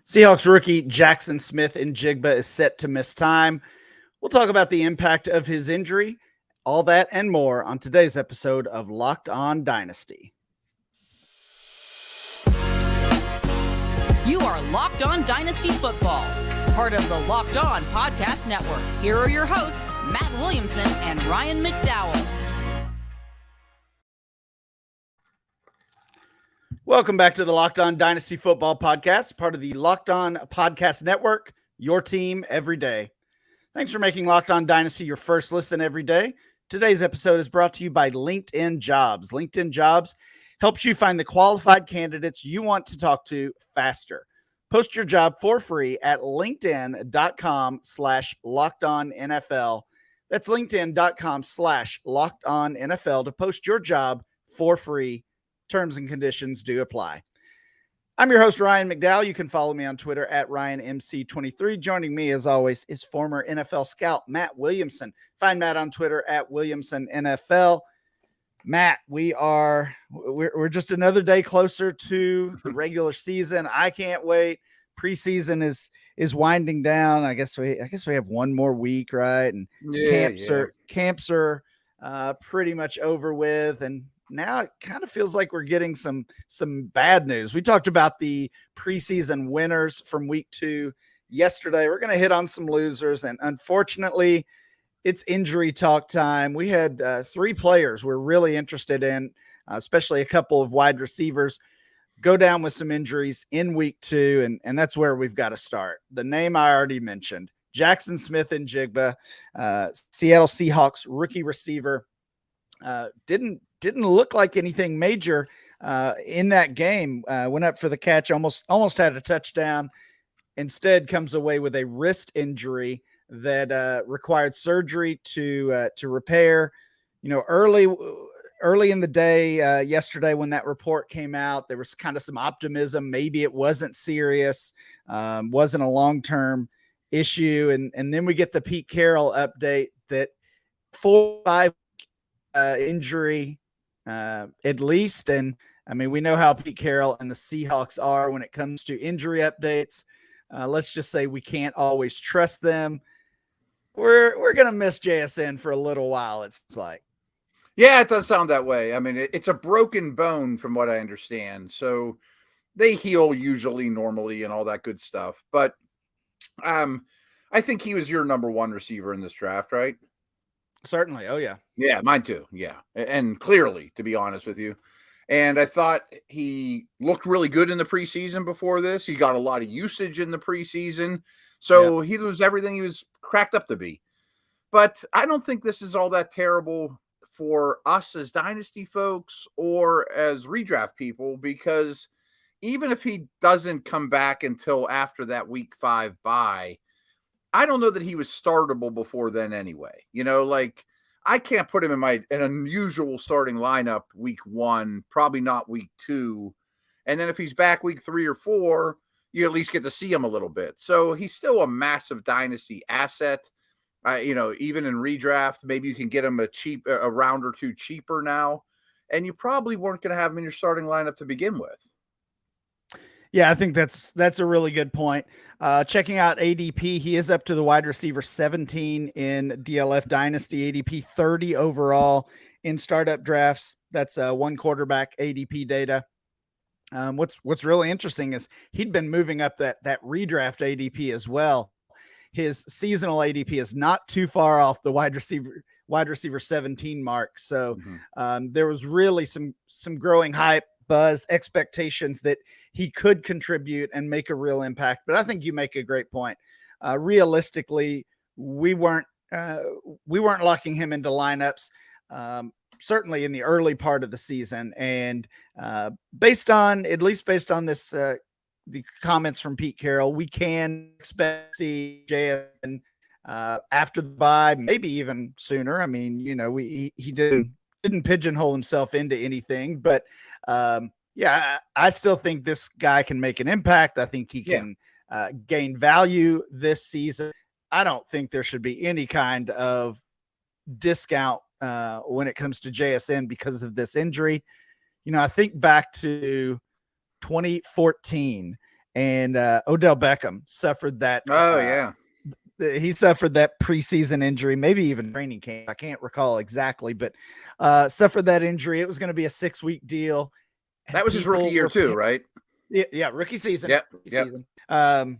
Seahawks rookie Jaxon Smith-Njigba is set to miss time. We'll talk about the impact of his injury, all that and more on today's episode of Locked On Dynasty. You are Locked On Dynasty Football, part of the Locked On Podcast Network. Here are your hosts, Matt Williamson and Ryan McDowell. Welcome back to the Locked On Dynasty Football Podcast, part of the Locked On Podcast Network, your team every day. Thanks for making Locked On Dynasty your first listen every day. Today's episode is brought to you by LinkedIn Jobs. LinkedIn Jobs helps you find the qualified candidates you want to talk to faster. Post your job for free at linkedin.com/lockedonnfl. That's linkedin.com/lockedonnfl to post your job for free. Terms and conditions do apply. I'm your host, Ryan McDowell. You can follow me on Twitter at RyanMC23. Joining me, as always, is former NFL scout Matt Williamson. Find Matt on Twitter at WilliamsonNFL. Matt, we're just another day closer to the regular season. I can't wait. Preseason is winding down. I guess we have one more week, right? And camps are pretty much over with, and now it kind of feels like we're getting some bad news. We talked about the preseason winners from week 2 yesterday. We're going to hit on some losers, and unfortunately, it's injury talk time. We had 3 players we're really interested in, especially a couple of wide receivers, go down with some injuries in week 2, and that's where we've got to start. The name I already mentioned, Jaxon Smith-Njigba, Seattle Seahawks rookie receiver, didn't look like anything major in that game. Went up for the catch, almost had a touchdown. Instead, comes away with a wrist injury that required surgery to repair. You know, early in the day yesterday when that report came out, there was kind of some optimism. Maybe it wasn't serious, wasn't a long-term issue, and then we get the Pete Carroll update that 4-5 injury at least. And I mean, we know how Pete Carroll and the Seahawks are when it comes to injury updates. Let's just say we can't always trust them. We're gonna miss JSN for a little while, it's like. Yeah, it does sound that way. I mean, it's a broken bone from what I understand, so they heal usually normally and all that good stuff. But I think he was your number 1 receiver in this draft, right? Certainly. Oh, yeah. Yeah, mine too. Yeah. And clearly, to be honest with you. And I thought he looked really good in the preseason before this. He got a lot of usage in the preseason. So He was everything he was cracked up to be. But I don't think this is all that terrible for us as dynasty folks or as redraft people, because even if he doesn't come back until after that week 5 bye, I don't know that he was startable before then anyway. You know, like I can't put him in an unusual starting lineup week 1, probably not week 2. And then if he's back week 3 or 4, you at least get to see him a little bit. So he's still a massive dynasty asset. Even in redraft, maybe you can get him a round or 2 cheaper now. And you probably weren't going to have him in your starting lineup to begin with. Yeah, I think that's a really good point. Checking out ADP, he is up to the wide receiver 17 in DLF Dynasty, ADP 30 overall in startup drafts. That's one quarterback ADP data. What's really interesting is he'd been moving up that redraft ADP as well. His seasonal ADP is not too far off the wide receiver 17 mark. So there was really some growing hype, buzz, expectations that he could contribute and make a real impact. But I think you make a great point. Realistically, we weren't locking him into lineups, certainly in the early part of the season. And based on this, the comments from Pete Carroll, we can expect to see JSN after the bye, maybe even sooner. I mean, he didn't pigeonhole himself into anything, but I still think this guy can make an impact. I think he can gain value this season. I don't think there should be any kind of discount when it comes to JSN because of this injury. I think back to 2014, and Odell Beckham suffered that. Oh yeah. He suffered that preseason injury, maybe even training camp. I can't recall exactly, but suffered that injury. It was going to be a 6-week deal. That was his rookie year too, right? Yeah, rookie season. Yeah, season.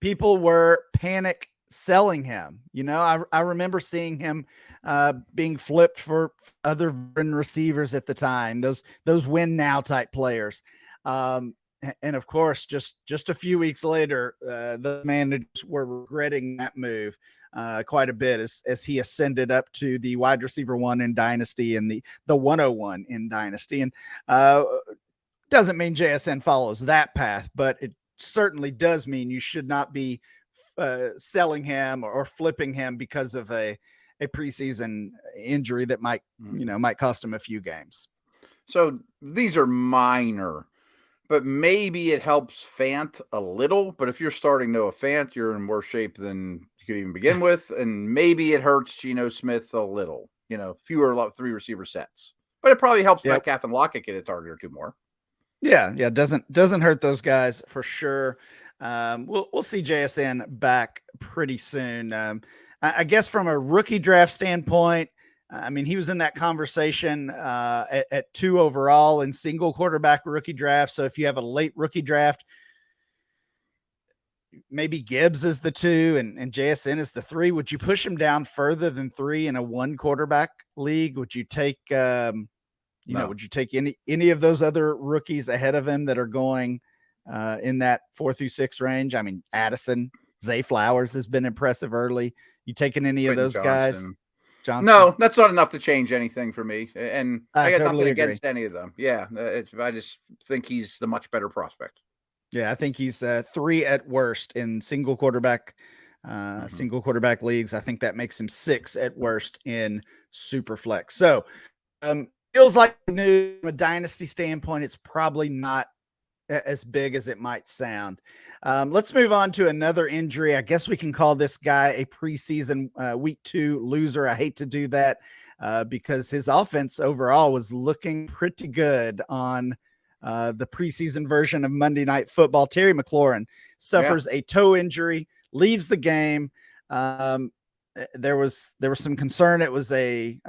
People were panic selling him. I remember seeing him being flipped for other receivers at the time. Those win now type players. And of course, just a few weeks later, the managers were regretting that move quite a bit as he ascended up to the wide receiver 1 in Dynasty and the 101 in Dynasty. And doesn't mean JSN follows that path, but it certainly does mean you should not be selling him or flipping him because of a preseason injury that might cost him a few games. So these are minor. But maybe it helps Fant a little. But if you're starting Noah Fant, you're in worse shape than you could even begin with. And maybe it hurts Geno Smith a little. Fewer 3 receiver sets. But it probably helps Metcalf and Lockett get a target or 2 more. Yeah. Doesn't hurt those guys for sure. We'll see JSN back pretty soon. I guess from a rookie draft standpoint, I mean, he was in that conversation at 2 overall in single quarterback rookie draft. So if you have a late rookie draft, maybe Gibbs is the 2 and JSN is the 3. Would you push him down further than 3 in a 1 quarterback league? Would you take, no. Would you take any of those other rookies ahead of him that are going in that 4 through 6 range? I mean, Addison, Zay Flowers has been impressive early. You taking any of those guys? Johnson? No, that's not enough to change anything for me. And I got totally nothing agree against any of them. Yeah. I just think he's the much better prospect. Yeah. I think he's 3 at worst in single quarterback leagues. I think that makes him 6 at worst in super flex. So feels like from a dynasty standpoint, it's probably not as big as it might sound. Let's move on to another injury. I guess we can call this guy a preseason week 2 loser. I hate to do that because his offense overall was looking pretty good on the preseason version of Monday Night Football. Terry McLaurin suffers a toe injury, leaves the game. There was some concern. It was a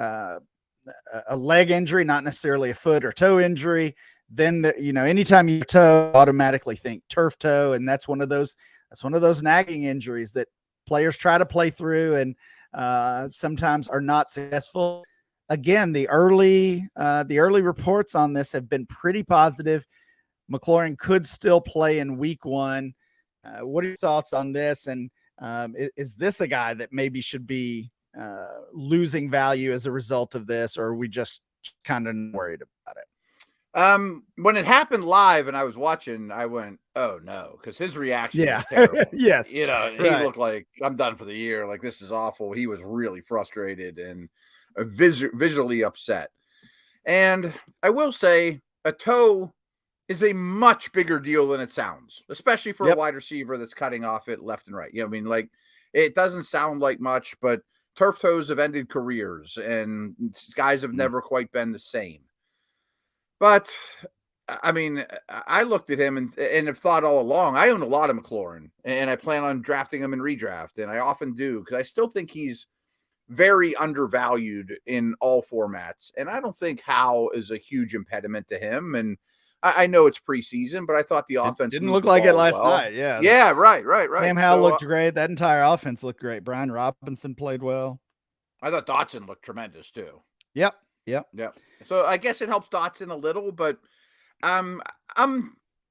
leg injury, not necessarily a foot or toe injury. Then anytime you toe, automatically think turf toe, and that's one of those nagging injuries that players try to play through and sometimes are not successful. Again, the early reports on this have been pretty positive. McLaurin could still play in week 1. What are your thoughts on this? And is this the guy that maybe should be losing value as a result of this, or are we just kind of worried about it? When it happened live and I was watching, I went, "Oh no," because his reaction was terrible. Yes, he looked like, "I'm done for the year. Like, this is awful." He was really frustrated and visually upset. And I will say, a toe is a much bigger deal than it sounds, especially for a wide receiver that's cutting off it left and right. It doesn't sound like much, but turf toes have ended careers, and guys have never quite been the same. But, I mean, I looked at him and have thought all along, I own a lot of McLaurin, and I plan on drafting him in redraft, and I often do, because I still think he's very undervalued in all formats. And I don't think Howe is a huge impediment to him. And I know it's preseason, but I thought the offense didn't look like it last night. Yeah. Yeah. Right. Sam Howell looked great. That entire offense looked great. Brian Robinson played well. I thought Dotson looked tremendous too. Yep. So I guess it helps Dotson a little, but I'm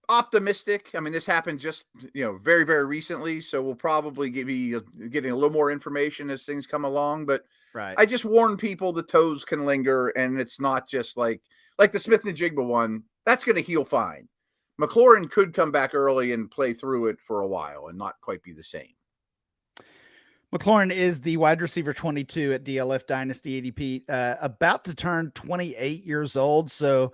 optimistic. I mean, this happened just, very, very recently. So we'll probably be getting a little more information as things come along, but right. I just warn people the toes can linger, and it's not just like the Smith-Njigba one. That's going to heal fine. McLaurin could come back early and play through it for a while and not quite be the same. McLaurin is the wide receiver 22 at DLF Dynasty ADP, about to turn 28 years old. So,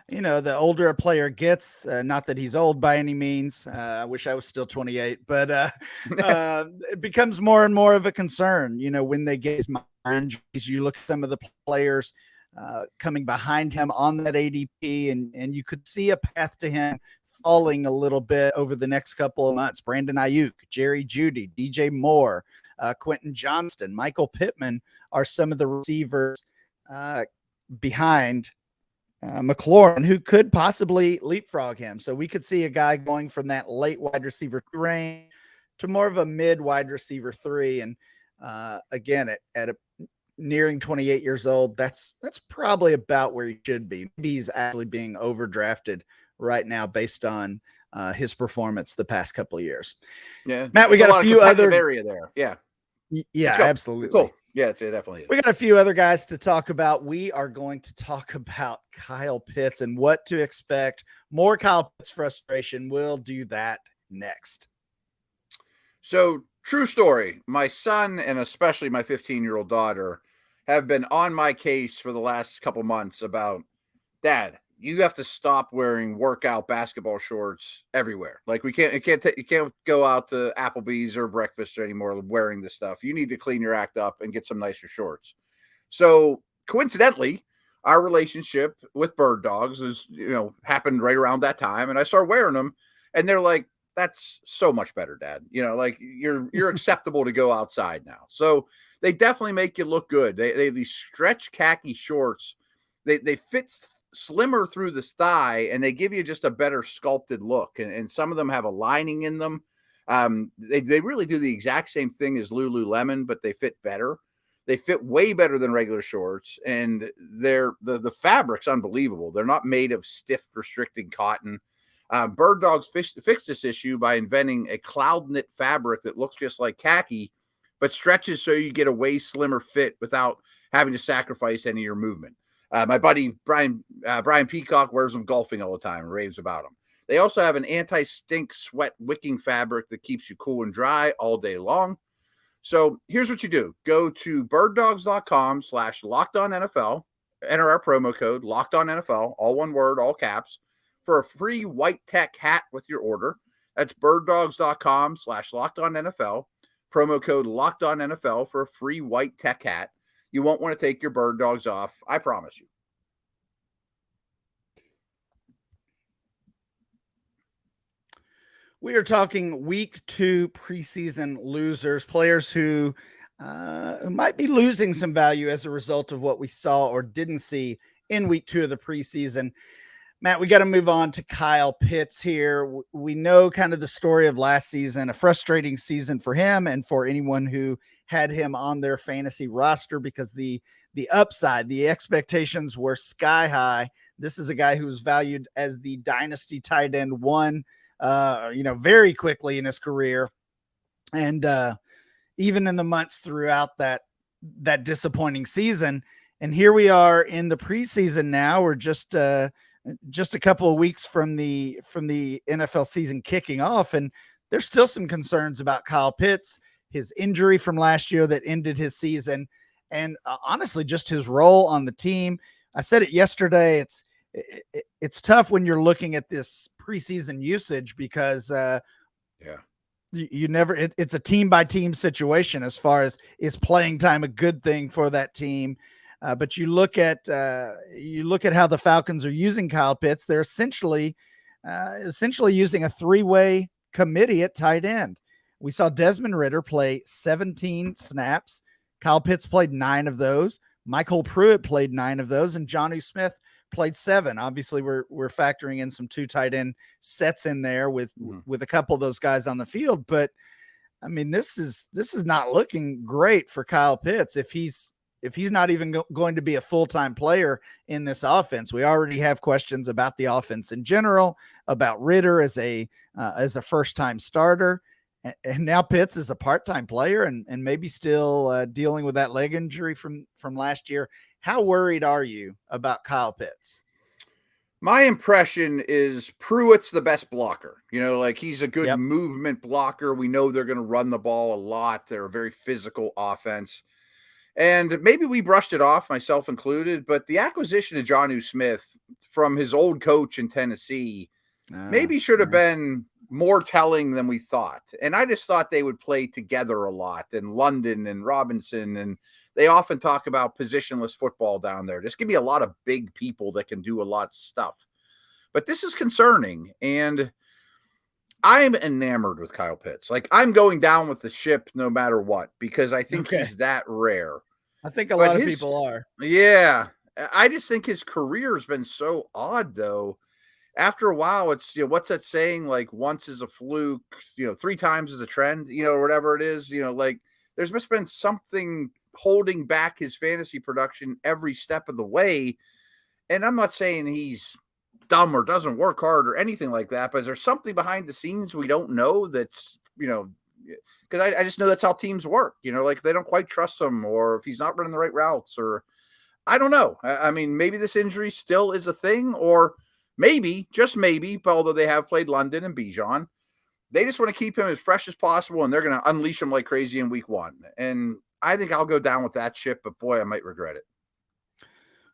the older a player gets, not that he's old by any means. I wish I was still 28, but it becomes more and more of a concern. When they get injuries, you look at some of the players coming behind him on that ADP, and you could see a path to him falling a little bit over the next couple of months. Brandon Ayuk, Jerry Jeudy, DJ Moore, Quentin Johnston, Michael Pittman are some of the receivers behind McLaurin, who could possibly leapfrog him. So we could see a guy going from that late wide receiver range to more of a mid wide receiver 3. And again, at nearing 28 years old, that's probably about where he should be. Maybe he's actually being overdrafted right now based on his performance the past couple of years. Yeah, Matt, we got a few other area there. Yeah, absolutely. Cool. Yeah, it definitely is. We got a few other guys to talk about. We are going to talk about Kyle Pitts and what to expect. More Kyle Pitts frustration. We'll do that next. So, true story. My son and especially my 15-year-old daughter have been on my case for the last couple months about, Dad, you have to stop wearing workout basketball shorts everywhere. Like you can't go out to Applebee's or breakfast anymore wearing this stuff. You need to clean your act up and get some nicer shorts. So coincidentally, our relationship with bird dogs happened right around that time. And I started wearing them and they're like, that's so much better, Dad. Like you're acceptable to go outside now. So they definitely make you look good. They have these stretch khaki shorts. They fit slimmer through the thigh and they give you just a better sculpted look. And some of them have a lining in them. They really do the exact same thing as Lululemon, but they fit better. They fit way better than regular shorts. And the fabric's unbelievable. They're not made of stiff, restricting cotton. Bird Dogs fixed this issue by inventing a cloud knit fabric that looks just like khaki, but stretches so you get a way slimmer fit without having to sacrifice any of your movement. My buddy Brian Peacock wears them golfing all the time and raves about them. They also have an anti-stink sweat wicking fabric that keeps you cool and dry all day long. So here's what you do. Go to birddogs.com/LockedOnNFL. Enter our promo code LockedOnNFL, all one word, all caps, for a free white tech hat with your order. That's birddogs.com/LockedOnNFL. Promo code LockedOnNFL for a free white tech hat. You won't want to take your bird dogs off. I promise you. We are talking week 2 preseason losers, players who might be losing some value as a result of what we saw or didn't see in week 2 of the preseason. Matt, we got to move on to Kyle Pitts here. We know kind of the story of last season, a frustrating season for him and for anyone who had him on their fantasy roster because the upside, the expectations were sky high. This is a guy who was valued as the Dynasty tight end 1, very quickly in his career. And even in the months throughout that disappointing season. And here we are in the preseason now. We're just a couple of weeks from the NFL season kicking off, and there's still some concerns about Kyle Pitts, his injury from last year that ended his season, and honestly, just his role on the team. I said it yesterday. It's tough when you're looking at this preseason usage because it's a team by team situation as far as is playing time a good thing for that team. But you look at how the Falcons are using Kyle Pitts. They're essentially using a 3-way committee at tight end. We saw Desmond Ridder play 17 snaps. Kyle Pitts played 9 of those. Michael Pruitt played 9 of those, and Jonnu Smith played 7. Obviously, we're factoring in some 2 tight end sets in there with a couple of those guys on the field. But I mean, this is not looking great for Kyle Pitts if he's not even going to be a full-time player in this offense. We already have questions about the offense in general, about Ridder as a first-time starter. And now Pitts is a part-time player and maybe still dealing with that leg injury from last year. How worried are you about Kyle Pitts? My impression is Pruitt's the best blocker. He's a good movement blocker. We know they're going to run the ball a lot. They're a very physical offense. And maybe we brushed it off, myself included, but the acquisition of Jonnu Smith from his old coach in Tennessee maybe should have been more telling than we thought. And I just thought they would play together a lot, and London and Robinson, and they often talk about positionless football down there. Just give me a lot of big people that can do a lot of stuff. But this is concerning, and I'm enamored with Kyle Pitts. Like, I'm going down with the ship no matter what, because I think he's that rare. I think a lot of people are. Yeah. I just think his career has been so odd, though. After a while, it's, what's that saying? Like, once is a fluke, 3 times is a trend, or whatever it is, like there's just been something holding back his fantasy production every step of the way. And I'm not saying he's dumb or doesn't work hard or anything like that, but is there something behind the scenes we don't know that's, because I just know that's how teams work, like they don't quite trust him, or if he's not running the right routes, or I don't know. I mean, maybe this injury still is a thing, or maybe, just maybe, but although they have played London and Bijan, they just want to keep him as fresh as possible, and they're going to unleash him like crazy in week 1. And I think I'll go down with that ship, but boy, I might regret it.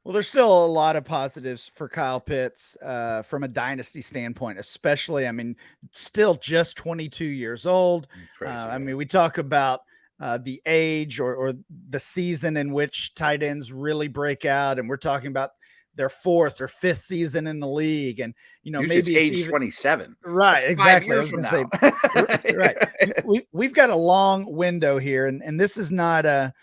Well, there's still a lot of positives for Kyle Pitts from a dynasty standpoint, especially, I mean, still just 22 years old. Crazy, I mean, we talk about the age or the season in which tight ends really break out, and we're talking about their 4th or 5th season in the league. And, usually maybe it's age 27. Right. Exactly. 5 years from now. Right. We've got a long window here. And this is not a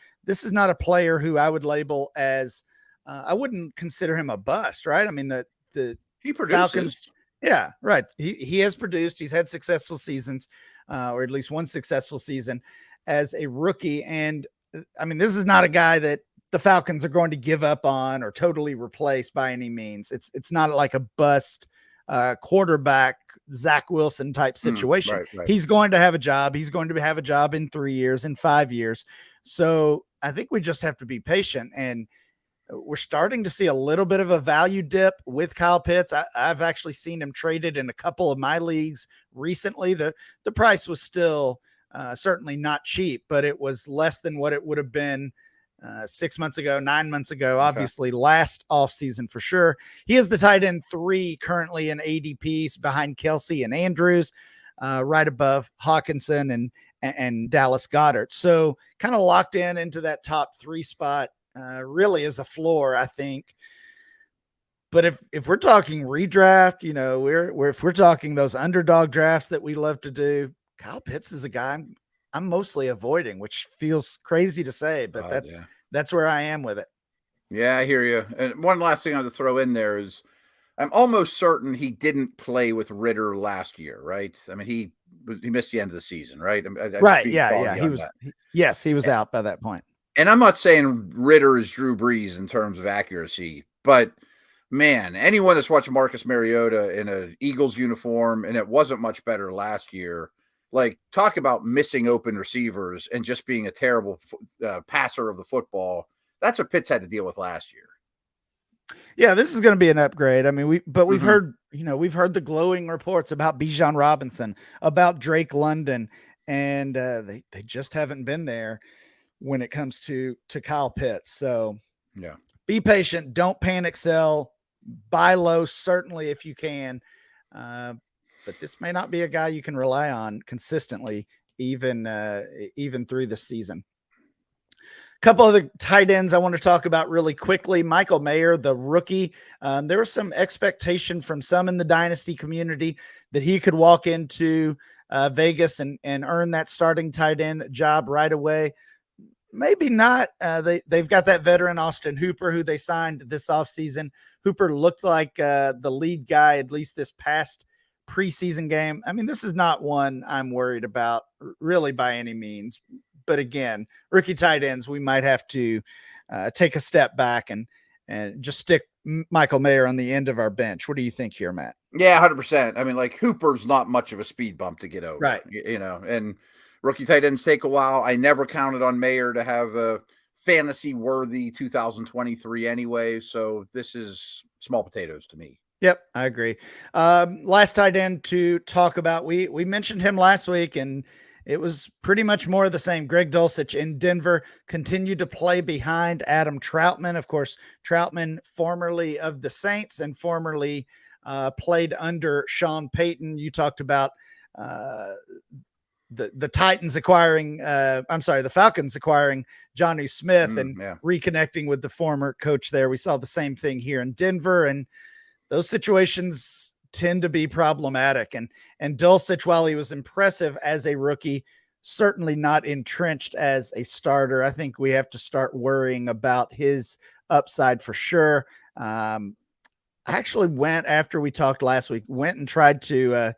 player who I would label as, I wouldn't consider him a bust, right? I mean, He produces. Falcons, yeah, right. He has produced. He's had successful seasons, or at least one successful season as a rookie. And I mean, this is not a guy that the Falcons are going to give up on or totally replace by any means. It's not like a bust quarterback, Zach Wilson type situation. Right. He's going to have a job. He's going to have a job in 3 years, in 5 years. So I think we just have to be patient, and we're starting to see a little bit of a value dip with Kyle Pitts. I've actually seen him traded in a couple of my leagues recently. The price was still certainly not cheap, but it was less than what it would have been 6 months ago, 9 months ago, obviously last offseason for sure. He is the tight end 3 currently in ADPs behind Kelsey and Andrews, right above Hawkinson and Dallas Goedert. So kind of locked into that top 3 spot. Really is a floor, I think. But if we're talking redraft, if we're talking those underdog drafts that we love to do, Kyle Pitts is a guy I'm mostly avoiding, which feels crazy to say, but that's where I am with it. Yeah, I hear you. And one last thing I have to throw in there is I'm almost certain he didn't play with Ritter last year, right? I mean, he missed the end of the season, right? Right. Yeah. He was out by that point. And I'm not saying Ritter is Drew Brees in terms of accuracy, but man, anyone that's watched Marcus Mariota in an Eagles uniform, and it wasn't much better last year, like, talk about missing open receivers and just being a terrible passer of the football. That's what Pitts had to deal with last year. Yeah, this is going to be an upgrade. I mean, we've heard the glowing reports about Bijan Robinson, about Drake London, and they just haven't been there when it comes to Kyle Pitts. So yeah, be patient. Don't panic sell. Buy low, certainly, if you can. But this may not be a guy you can rely on consistently, even through the season. A couple other tight ends I want to talk about really quickly. Michael Mayer, the rookie. There was some expectation from some in the dynasty community that he could walk into Vegas and earn that starting tight end job right away. Maybe not. They've got that veteran Austin Hooper, who they signed this offseason. Hooper looked like the lead guy, at least this past preseason game. I mean, this is not one I'm worried about really by any means. But again, rookie tight ends, we might have to take a step back and just stick Michael Mayer on the end of our bench. What do you think here, Matt? Yeah, 100%. I mean, like, Hooper's not much of a speed bump to get over, right? And rookie tight ends take a while. I never counted on Mayer to have a fantasy-worthy 2023 anyway, so this is small potatoes to me. Yep, I agree. Last tight end to talk about, we mentioned him last week, and it was pretty much more of the same. Greg Dulcich in Denver continued to play behind Adam Troutman. Of course, Troutman, formerly of the Saints and formerly played under Sean Payton. You talked about the Titans acquiring, the Falcons acquiring Johnny Smith and reconnecting with the former coach there. We saw the same thing here in Denver, and those situations tend to be problematic. And Dulcich, while he was impressive as a rookie, certainly not entrenched as a starter. I think we have to start worrying about his upside for sure. I actually went, after we talked last week, went and tried to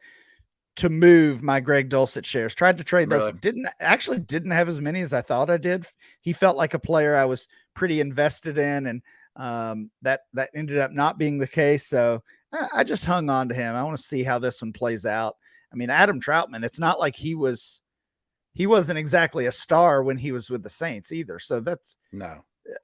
move my Greg Dulcich shares, tried to trade those. Didn't have as many as I thought I did. He felt like a player I was pretty invested in, and that ended up not being the case. So I just hung on to him. I want to see how this one plays out. I mean, Adam Troutman, it's not like he wasn't exactly a star when he was with the Saints either. So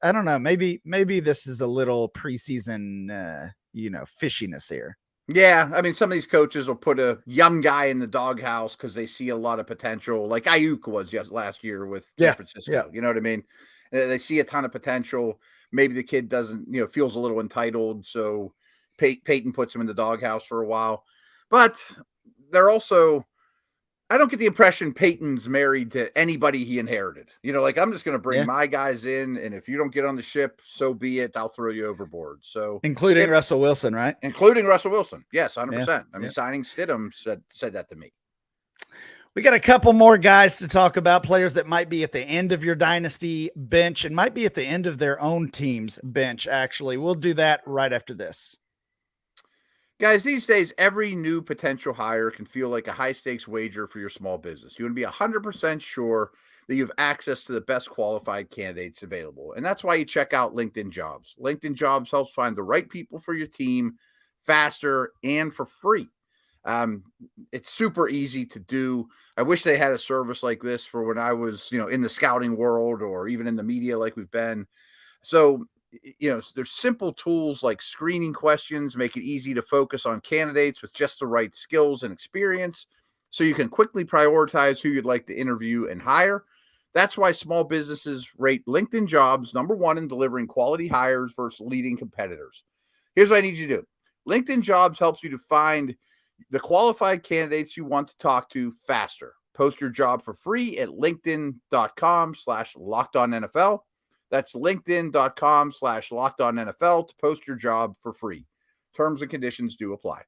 I don't know. Maybe this is a little preseason, fishiness here. Yeah, I mean, some of these coaches will put a young guy in the doghouse because they see a lot of potential, like Ayuk was last year with San Francisco. Yeah. You know what I mean? They see a ton of potential. Maybe the kid doesn't, feels a little entitled, so Peyton puts him in the doghouse for a while. But they're also, I don't get the impression Peyton's married to anybody he inherited. I'm just going to bring my guys in, and if you don't get on the ship, so be it. I'll throw you overboard. So, including Russell Wilson, right? Including Russell Wilson. Yes, 100%. Yeah. I mean, signing Stidham said that to me. We got a couple more guys to talk about, players that might be at the end of your dynasty bench and might be at the end of their own team's bench, actually. We'll do that right after this. Guys, these days, every new potential hire can feel like a high-stakes wager for your small business. You want to be 100% sure that you have access to the best qualified candidates available. And that's why you check out LinkedIn Jobs. LinkedIn Jobs helps find the right people for your team faster and for free. It's super easy to do. I wish they had a service like this for when I was, in the scouting world or even in the media like we've been. So, there's simple tools like screening questions, make it easy to focus on candidates with just the right skills and experience so you can quickly prioritize who you'd like to interview and hire. That's why small businesses rate LinkedIn Jobs #1 in delivering quality hires versus leading competitors. Here's what I need you to do. LinkedIn Jobs helps you to find the qualified candidates you want to talk to faster. Post your job for free at linkedin.com/LockedOnNFL. That's linkedin.com/LockedOnNFL to post your job for free. Terms and conditions do apply.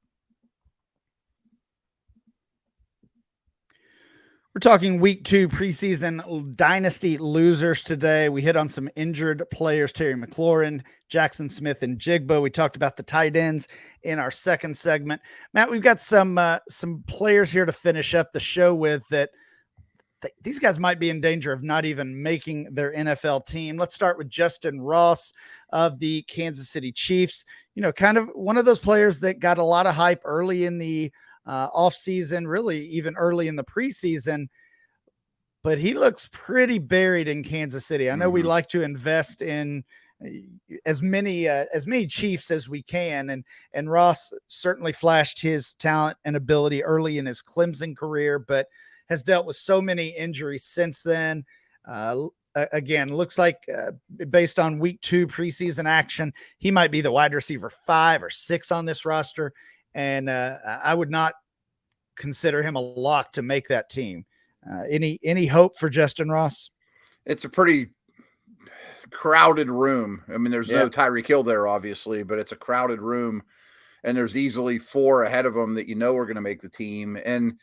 We're talking week 2 preseason dynasty losers today. We hit on some injured players, Terry McLaurin, Jaxon, Smith-Njigba. We talked about the tight ends in our second segment. Matt, we've got some players here to finish up the show with that these guys might be in danger of not even making their NFL team. Let's start with Justin Ross of the Kansas City Chiefs. Kind of one of those players that got a lot of hype early in the offseason, really even early in the preseason, but he looks pretty buried in Kansas City. I know we like to invest in as many Chiefs as we can, and Ross certainly flashed his talent and ability early in his Clemson career, but has dealt with so many injuries since then. Again, looks like based on week 2 preseason action, he might be the wide receiver 5 or 6 on this roster. And I would not consider him a lock to make that team. Any hope for Justin Ross? It's a pretty crowded room. I mean, there's no Tyreek Hill there, obviously, but it's a crowded room, and there's easily 4 ahead of him that are going to make the team. And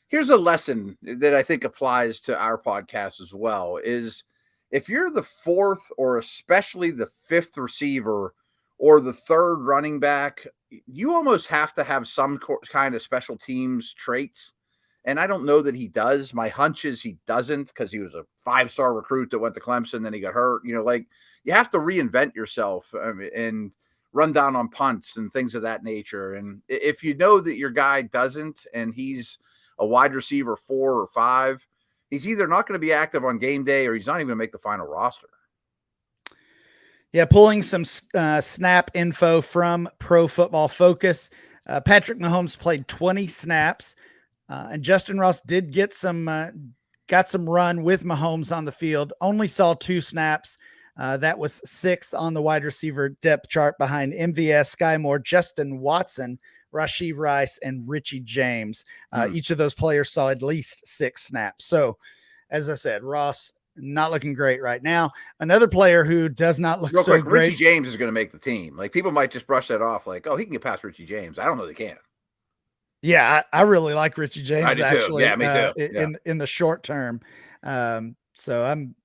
here's a lesson that I think applies to our podcast as well, is if you're the 4th or especially the 5th receiver or the 3rd running back, you almost have to have some kind of special teams traits. And I don't know that he does. My hunch is he doesn't, because he was a 5-star recruit that went to Clemson, then he got hurt. You have to reinvent yourself and run down on punts and things of that nature. And if you know that your guy doesn't, and he's a wide receiver 4 or 5, he's either not going to be active on game day or he's not even going to make the final roster. Yeah, pulling some snap info from Pro Football Focus. Patrick Mahomes played 20 snaps, and Justin Ross did get some run with Mahomes on the field. Only saw 2 snaps. That was 6th on the wide receiver depth chart behind MVS, Sky Moore, Justin Watson, Rashee Rice, and Richie James. Each of those players saw at least 6 snaps. So, as I said, Ross not looking great right now. Another player who does not look so great. Richie James is going to make the team. Like, people might just brush that off like, oh, he can get past Richie James. I don't know they can. Yeah, I really like Richie James, actually. Yeah, me too. In the short term. So I'm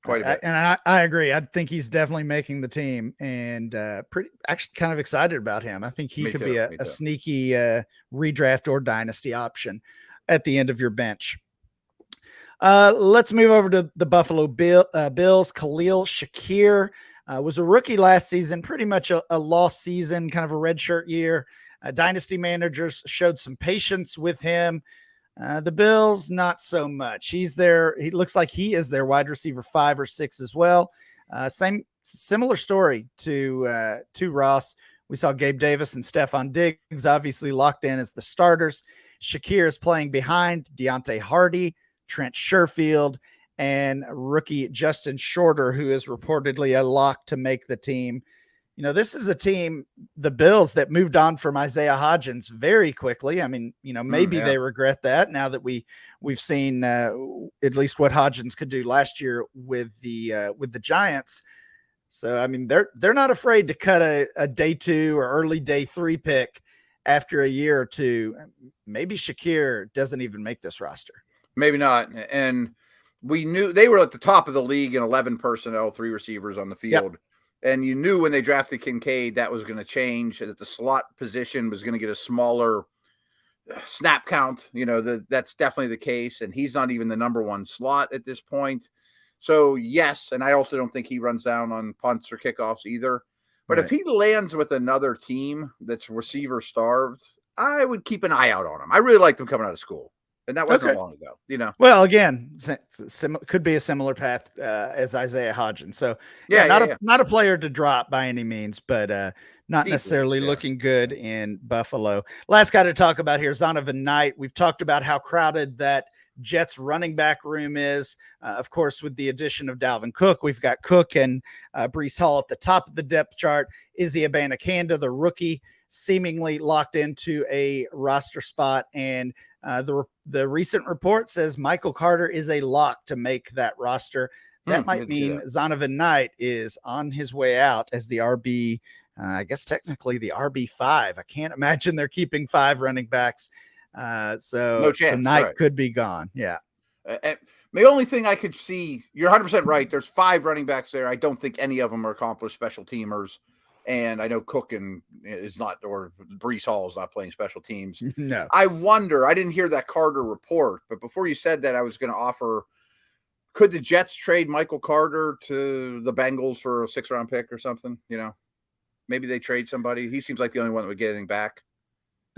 quite a bit. And I agree. I think he's definitely making the team, and actually kind of excited about him. I think he could be a sneaky redraft or dynasty option at the end of your bench. Let's move over to the Buffalo Bills. Khalil Shakir was a rookie last season, pretty much a lost season, kind of a redshirt year. Dynasty managers showed some patience with him. The Bills, not so much. He looks like he is their wide receiver 5 or 6 as well. Similar story to Ross. We saw Gabe Davis and Stephon Diggs obviously locked in as the starters. Shakir is playing behind Deontay Hardy, Trent Sherfield, and rookie Justin Shorter, who is reportedly a lock to make the team. You know, this is a team, the Bills, that moved on from Isaiah Hodgins very quickly. I mean, maybe they regret that now that we've seen at least what Hodgins could do last year with the Giants. So, I mean, they're not afraid to cut a day 2 or early day 3 pick after a year or two. Maybe Shakir doesn't even make this roster. Maybe not. And we knew they were at the top of the league in 11 personnel, 3 receivers on the field. Yep. And you knew when they drafted Kincaid that was going to change, that the slot position was going to get a smaller snap count. That's definitely the case. And he's not even the number 1 slot at this point. So, yes, and I also don't think he runs down on punts or kickoffs either. But if he lands with another team that's receiver starved, I would keep an eye out on him. I really liked him coming out of school. And that wasn't long ago, Well, again, could be a similar path as Isaiah Hodgins. So, not a player to drop by any means, but not necessarily looking good in Buffalo. Last guy to talk about here, Zonovan Knight. We've talked about how crowded that Jets running back room is. Of course, with the addition of Dalvin Cook, we've got Cook and Breece Hall at the top of the depth chart. Izzy Abanikanda, the rookie, seemingly locked into a roster spot, and the recent report says Michael Carter is a lock to make that roster. That might mean Zonovan Knight is on his way out as the RB. I guess technically the RB5. I can't imagine they're keeping 5 running backs. So no chance. So Knight could be gone. Yeah. The only thing I could see, you're 100% right. There's 5 running backs there. I don't think any of them are accomplished special teamers. And I know Cook is not, or Breece Hall is not playing special teams. No. I wonder, I didn't hear that Carter report, but before you said that, I was going to offer, could the Jets trade Michael Carter to the Bengals for a 6th-round pick or something? Maybe they trade somebody. He seems like the only one that would get anything back.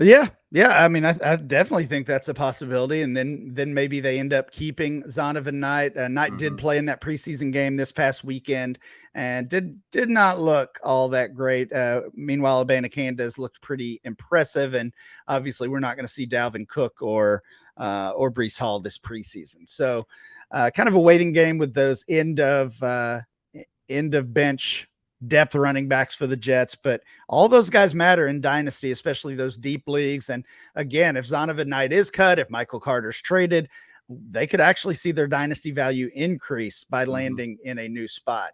Yeah. I mean, I definitely think that's a possibility. And then maybe they end up keeping Zonovan Knight. Knight did play in that preseason game this past weekend and did not look all that great. Meanwhile, Abanikanda has looked pretty impressive. And obviously we're not going to see Dalvin Cook or Breece Hall this preseason. So kind of a waiting game with those end of bench depth running backs for the Jets, but all those guys matter in Dynasty, especially those deep leagues. And again, if Zonovan Knight is cut, if Michael Carter's traded, they could actually see their Dynasty value increase by landing in a new spot.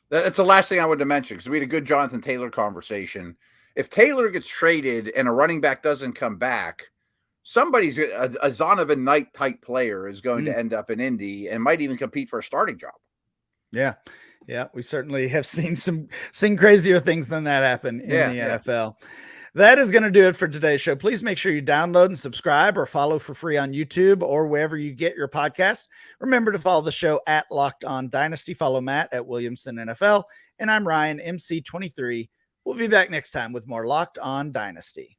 That's the last thing I wanted to mention, because we had a good Jonathan Taylor conversation. If Taylor gets traded and a running back doesn't come back, somebody's a Zonovan Knight type player is going to end up in Indy and might even compete for a starting job. Yeah, we certainly have seen crazier things than that happen in the NFL. That is going to do it for today's show. Please make sure you download and subscribe or follow for free on YouTube or wherever you get your podcast. Remember to follow the show at Locked On Dynasty. Follow Matt at Williamson NFL. And I'm Ryan, MC23. We'll be back next time with more Locked On Dynasty.